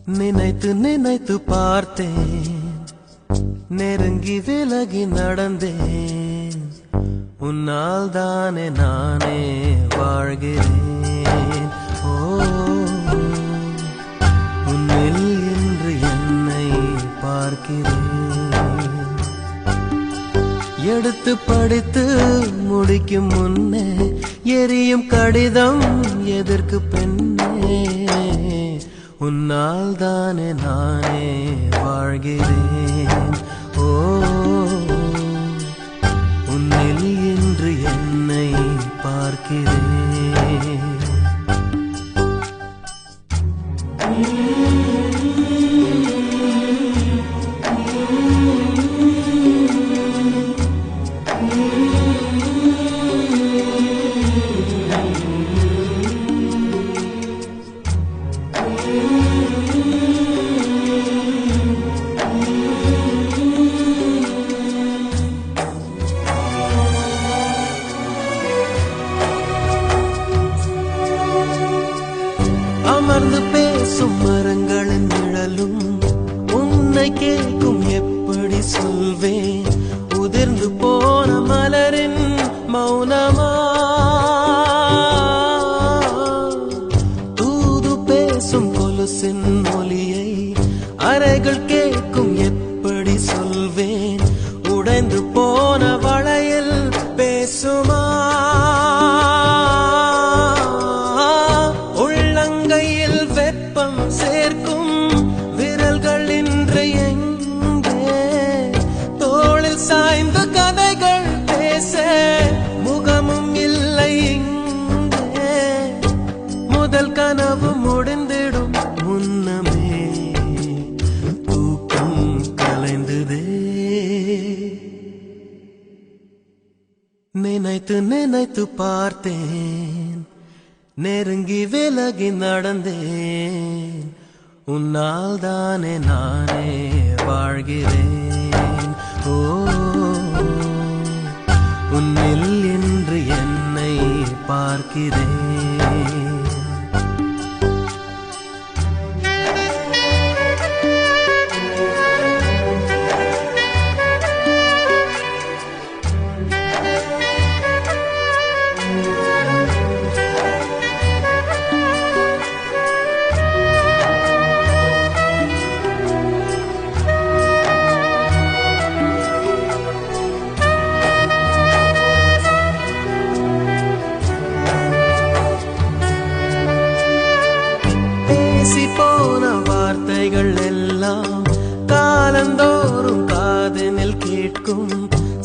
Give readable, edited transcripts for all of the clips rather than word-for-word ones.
நினைத்து நினைத்து பார்த்தேன், நெருங்கி விலகி நடந்தேன். உன்னால் தானே நானே வாழ்கிறேன். ஓ, உன்னில் இன்று என்னை பார்க்கிறேன். எடுத்து படித்து முடிக்கும் முன்னே எரியும் கடிதம் எதற்கு பெண்ணே? உன்னால் தானே நானே வாழ்கிறேன். ஓ, உன்னில் இன்று என்னை பார்க்கிறேன். அமர்ந்து பேசும் மரங்களின் நிழலும் உன்னை கேட்கும், எப்படி சொல்வேன்? உதிர்ந்து போன மலரின் மௌனமா? தூது பேசும் கொலுசின் ஒலியை அறைகள் கேட்கும், எப்படி சொல்வேன்? உடைந்து போன வளையல் பேசுமா? உள்ளங்கையில் வெப்பம் சேர்க்கும் விரல்கள் இன்று எங்கே? தோளில் சாய்ந்த கதைகள் பேச முகமும் இல்லை இங்கே. முதல் கனவு முடிந்திடும் முன்னமே தூக்கம் கலைந்ததே. நினைத்து நினைத்து பார்த்தேன், நெருங்கி விலகி நடந்தேன். உன்னால் தானே நானே வாழ்கிறேன். ஓ, உன்னில் இன்று என்னை பார்க்கிறேன். போன வார்த்தைகள் எல்லாம் காலந்தோறும் காதனில் கேட்கும்.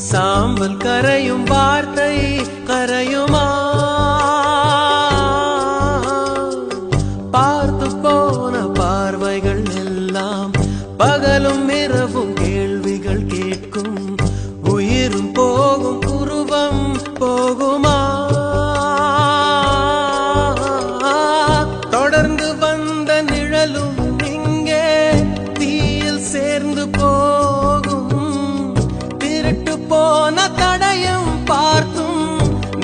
சாம்பல் கரையும் வார்த்தை கரையுமா? பார்த்து போன பார்வைகள் எல்லாம் பகலும் இரவும் கேள்விகள் கேட்கும். உயிரும் போகும், உருவம் போகுமா? தொடர்ந்து வந்த நிழலும் இங்கே தீயில் சேர்ந்து போகும். திருட்டு போன தடயம் பார்த்தும்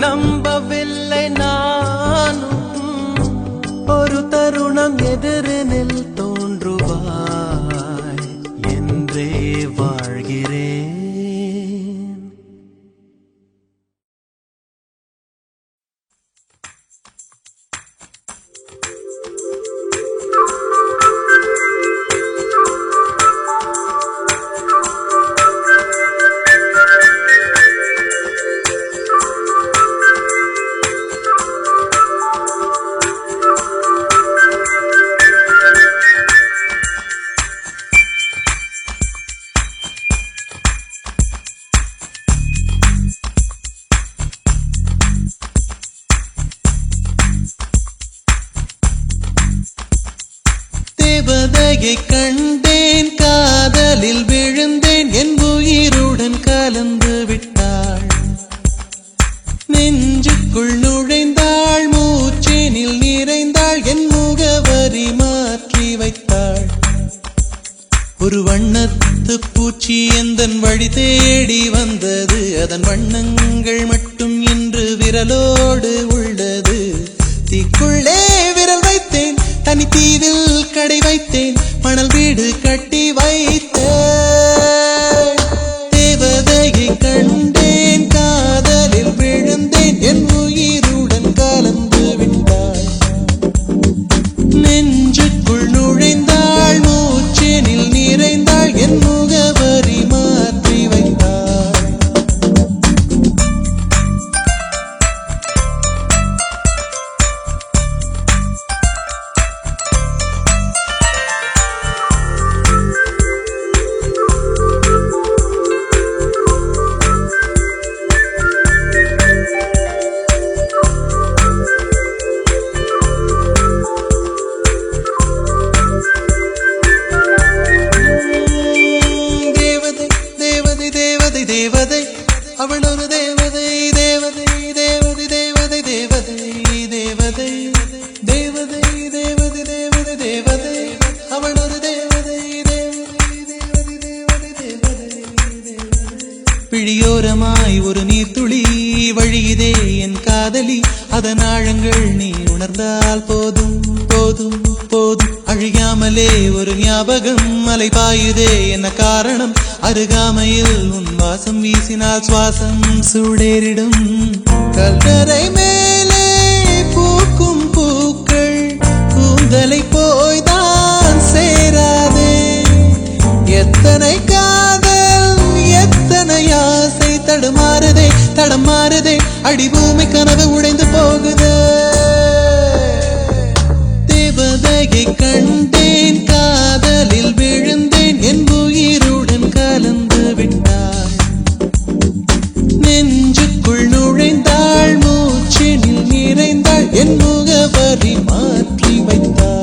நம்பவில்லை நானும். ஒரு தருணம் எதிரினில் தோன்றுவாய் என்றே வாழ்கிறேன். தேவதையை கண்டேன், காதலில் விழுந்தேன், என் உயிருடன் கலந்து விட்டாள். நெஞ்சுக்குள் நுழைந்தாள், மூச்சேனில் நிறைந்தாள், என் முகவரி மாற்றி வைத்தாள். ஒரு வண்ணத்து பூச்சி எந்தன் வழி தேடி வந்தது. அதன் வண்ணங்கள் மட்டும் இன்று விரலோடு உள்ளது. தீக்குள்ளே விரல் வைத்தேன், தனி தீவில் கடை வைத்தேன். வழியுதே என் காதலி, அதன் ஆழங்கள் நீ உணர்ந்தால் போதும் போதும் போதும். அழியாமலே ஒரு ஞாபகம் அலை பாயுதே என்ன காரணம், அருகாமையில் உன் வாசம் வீசினால் சுவாசம் சூடேறிடும். கல்லறை மேலே பூக்கும் பூக்கள் கூந்தலை போய்தான் சேராதே. எத்தனை காதல் எத்தனை ஆசை தடுமாறுதே தடமாறுதே, அடிபூமி கனவு உடைந்து போகுதே. தேவதையை கண்டேன் காதலில் விழுந்தேன், என் உயிருடன் கலந்து விட்டாள். நெஞ்சுக்குள் நுழைந்தாள், மூச்சினில் நிறைந்தாள், என் முகவரி மாற்றி வைத்தாள்.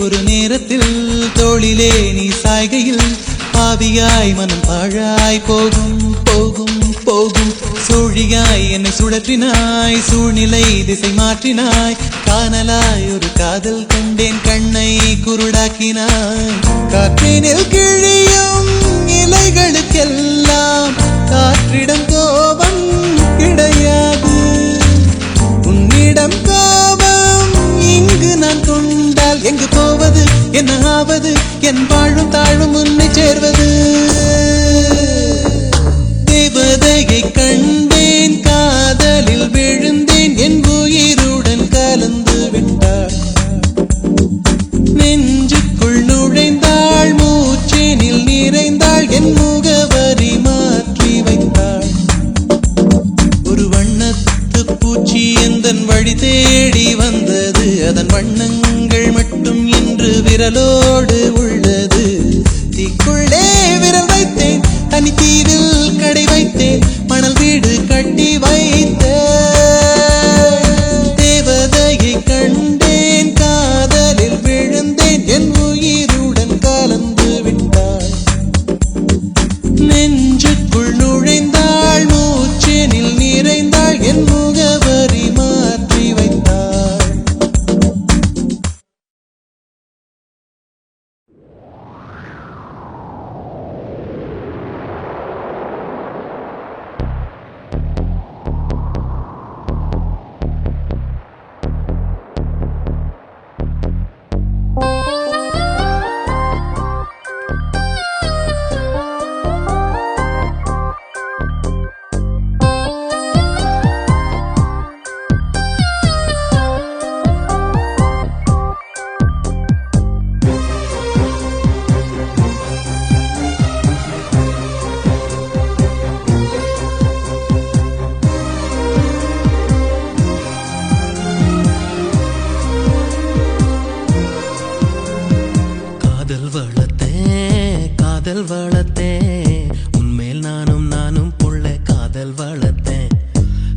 ஒரு நேரத்தில் தோளிலே நீ சாய்கையில் பாவியாய் மனம் பாழாய் போகும் போகும் போகும். சூழியாய் என்னை சுழற்றினாய், சூழ்நிலை திசை மாற்றினாய். காணலாய் ஒரு காதல் கண்டேன், கண்ணை குருடாக்கினாய். காற்றினில் கிழியும் இலைகளுக்கெல்லாம் காற்றிடம் கோபம் கிடையாது. உன்னிடம் கோபம் இங்கு நான் கொண்டால் எங்கு போவது, என்ன ஆவது, என் வாழும் தாழும் உன்னை சேர்வது. தேவதையை கண்டேன் காதலில் விழுந்தேன், என் உயிருடன் கலந்து விட்டாள். நெஞ்சுக்குள் நுழைந்தாள், மூச்சினில் நிறைந்தாள், என் முகவரி மாற்றி வைத்தாள். ஒரு வண்ணத்து பூச்சி எந்தன் வழி தேடி வந்தது, அதன் வண்ணங்கள் மட்டும் இன்று விரலோடு உள்ளது. தீக்குள்ளே விரல் வைத்தேன், தனித்தீவில் கடை வைத்தேன், மணல் வீடு கட்டி வைத்தேன். தேவதையை கண்டேன் காதலில் விழுந்தேன், என் உயிருடன் கலந்து விட்டாள். நெஞ்சுக்குள் நுழைந்தாள், மூச்சினில் நிறைந்தாள், என் முகவரி மாற்றி வைத்தாள். காதல் வளர்த்தேன், உன்மேல் நானும் புள்ள காதல் வளர்த்தேன்.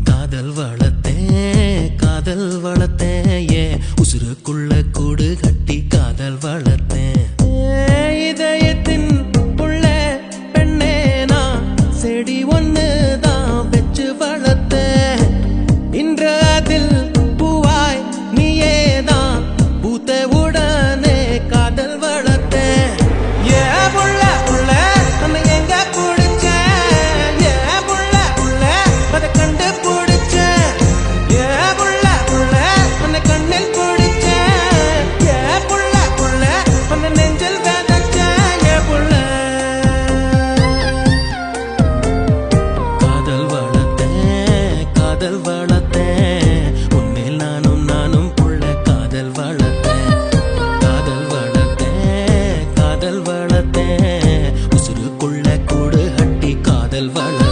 காதல் வளர்த்தேன் காதல் வளர்த்தேன், ஏ உசுருக்குள்ள கூடு கட்டி காதல் வளர்த்தேன். இதயத்தின் புள்ள பெண்ணே நான் செடி ஒன்று தான் வச்சு வளர்த்தேன். இன்று அதில் பூவாய் நீயே தான் பூத்த உடனே காதல் வளர்த்தேன். ஏ புள்ள புள்ள நம்ம எங்க குடிச்சேன், ஏ புள்ள புள்ள அதை கண்டு பிடிச்சேன். ஏ புள்ள புள்ள அந்த கண்ணில் பிடிச்சேன், ஏ புள்ள புள்ள அந்த நெஞ்சில் விதைச்சேன். ஏ புள்ள காதல் வளர்த்தேன் காதல் வளர்த்தேன், உன்மேல் நானும் புள்ள காதல் வளர்த்தேன். காதல் வளர்த்தேன் காதல் வளர்த்தேன், உசுருக்குள்ள கூடு கட்டி காதல் வளர்த்தேன்.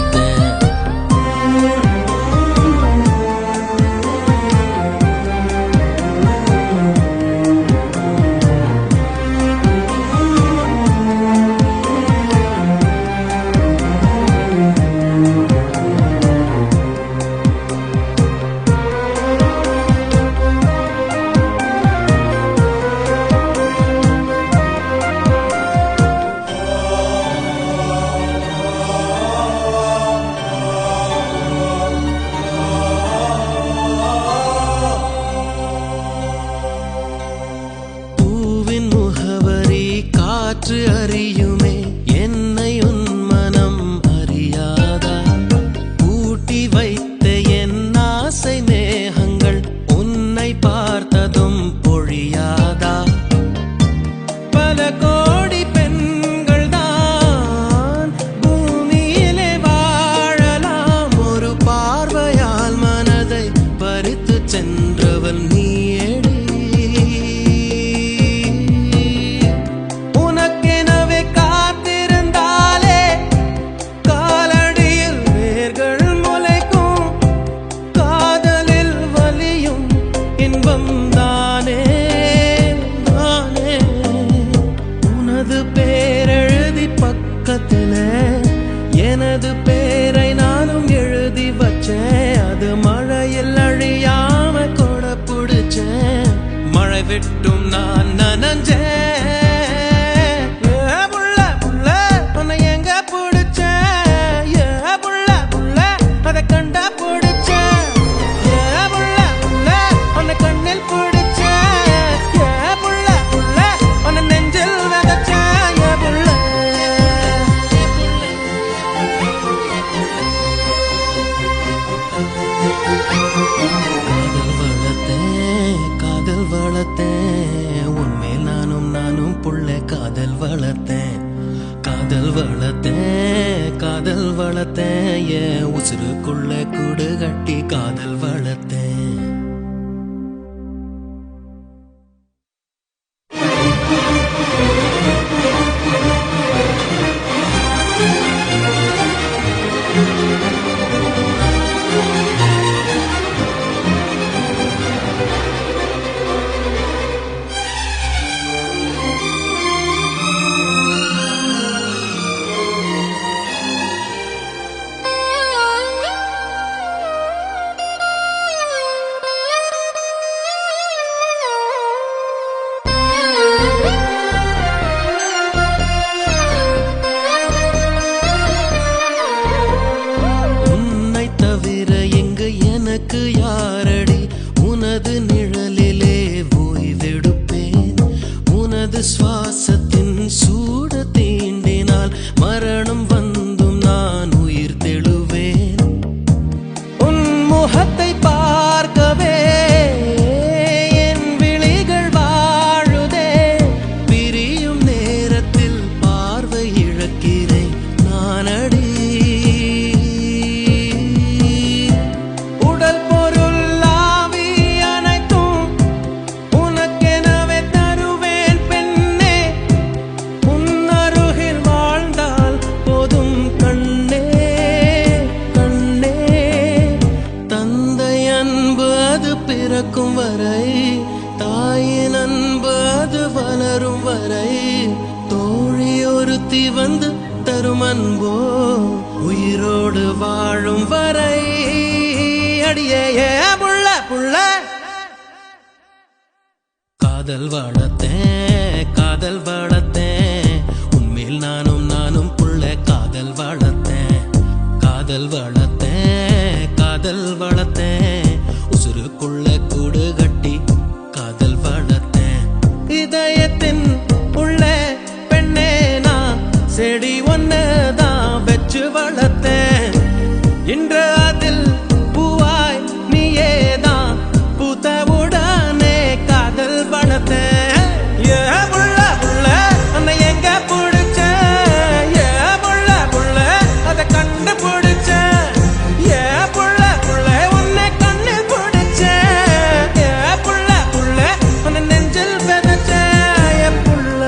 அறியுமே என்னை உன் மனம் அறியாதா ஊட்டி வைத்த என் ஆசை மேகங்கள் உன்னை பார்த்ததும் பொழியாதா பல கோடி பெண்கள் தான் பூமியிலே வாழலாம் ஒரு பார்வையால் மனதை பறித்து சென்றவன் நீயேடி உனக்கெனவே காத்திருந்தாலே காலடியில் வேர்கள் முளைக்கும் காதலில் வலியும் இன்பம் தானே தானே உனது பேரெழுதி பக்கத்திலே எனது பேரை நானும் எழுதி வச்சேன் அது மழையில் அழியாம கொட புடிச்சேன் மழை விட்டும் நான் நனஞ்சேன் ஏ புள்ள புள்ள உன்னை எங்க புடிச்சேன் ஏ புள்ள புள்ள அதை கண்டா புடிச்சேன் ஏ புள்ள புள்ள உன்னை கண்ணில் புடிச்சேன் ஏ புள்ள புள்ள உன்னை நெஞ்சில் விதைச்சேன் ஏ புள்ள காதல் வளர்த்தேன் உன்மேல் நானும் புள்ள காதல் வளர்த்தேன் காதல் வளர்த்தேன் என் உசுருக்குள்ள கூடு கட்டி காதல் வளர்த்தேன் எனக்கு யாரடி உனது நிழலிலே ஓய்வெடுப்பேன் உனது சுவாசத்தின் சூட தீண்டினால் மரணம் வந்தும் நான் உயிர் தெழுவேன் உன் முகத்தை பார்க்கவே என் விழிகள் வாழுதே பிரியும் நேரத்தில் பார்வை இழக்கிறேன் நானடி பிறக்கும் வரை தாயின் அன்பு அது வளரும் வரை தோழி ஒருத்தி வந்து தரும் அன்போ உயிரோடு வாழும் வரை அடியே புள்ள புள்ள காதல் வளர்த்தேன் உன்மேல் நானும் புள்ள காதல் வளர்த்தேன் உசுருக்குள்ள கூடு கட்டி காதல் வளர்த்தேன் இதயத்தின் உள்ள பெண்ணே நான் செடி ஒன்னதான் வச்சு வளர்த்தேன் இன்று அதில் பூவாய் நீயேதான் பூத்தவுடனே காதல் வளர்த்தேன் ஏ புள்ள புள்ள உன்னை எங்க புடிச்ச ஏ புள்ள புள்ள அதை கண்டு புடிச்ச ஏ புள்ள புள்ள உன்னை கண்ணில் புடிச்ச ஏ புள்ள புள்ள உன்னை நெஞ்சில் விதைச்ச ஏ புள்ள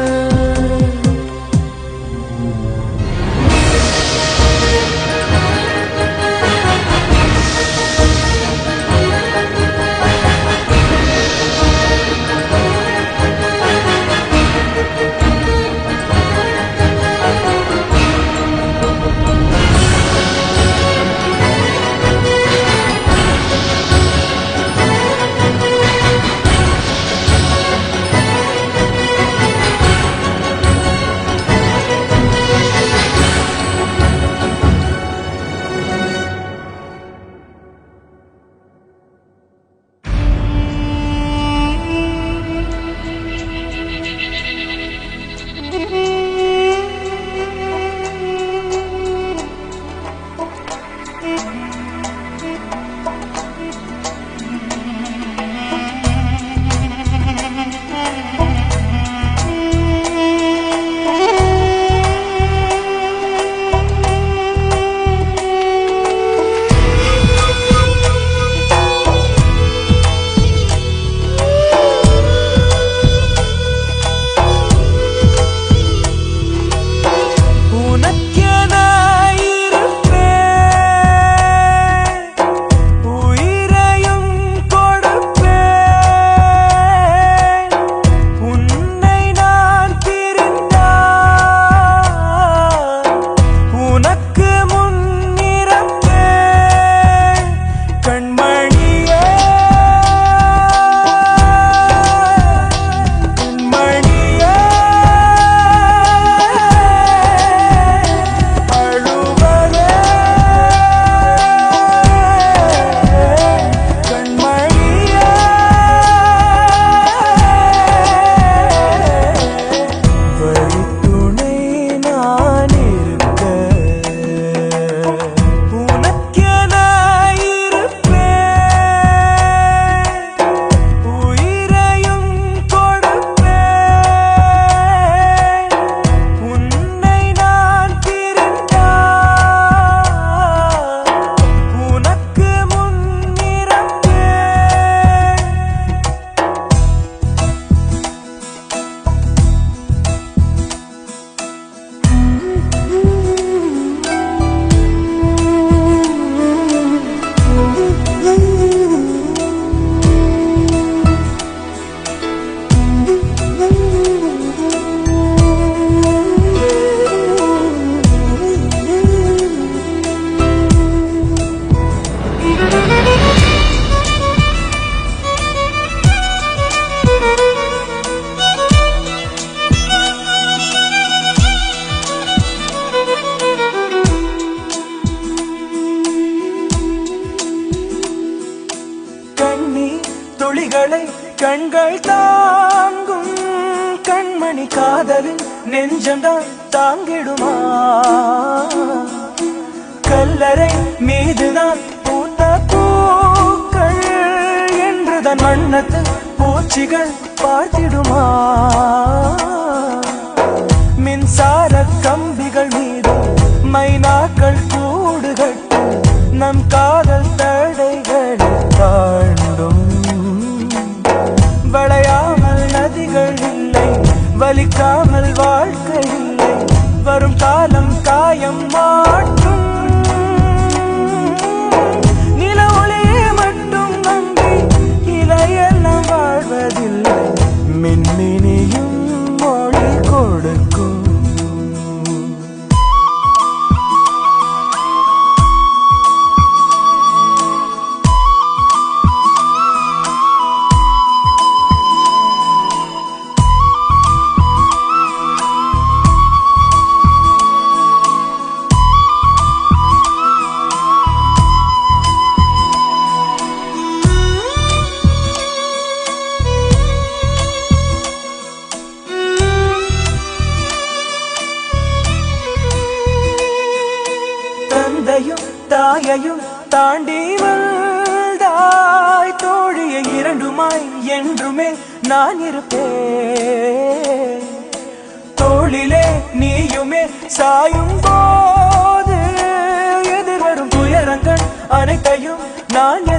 சுமைகள் தாங்கும் கண்மணி காதலின் நெஞ்சம்தான் தாங்கிடுமா? கல்லறை மீதுதான் பூத்த பூக்கள் என்றுதான் வண்ணத்து பூச்சிகள் பார்த்திடுமா? மின்சார கம்பிகள் மீது மைனாக்கள் கூடு கட்டு நம் காதல் தடைகள் தாண்டும். வளையாமல் நதிகள் இல்லை, வலிக்காமல் வாழ்க்கை இல்லை, வரும் காலம் காயம் மாற்றும். நில ஒளியே மட்டும் நம்பி இலையெல்லாம் வாழ்வதில்லை, மின்மினியும் மொழி கொடுக்கும். தந்தையும் தாயையும் தாண்டி வந்தாய் தோழியை, இரண்டுமாய் என்றுமே நான் இருப்பேன். தோளிலே நீயுமே சாயும் போது எதிர்வரும் துயரங்கள் அனைத்தையும் நான்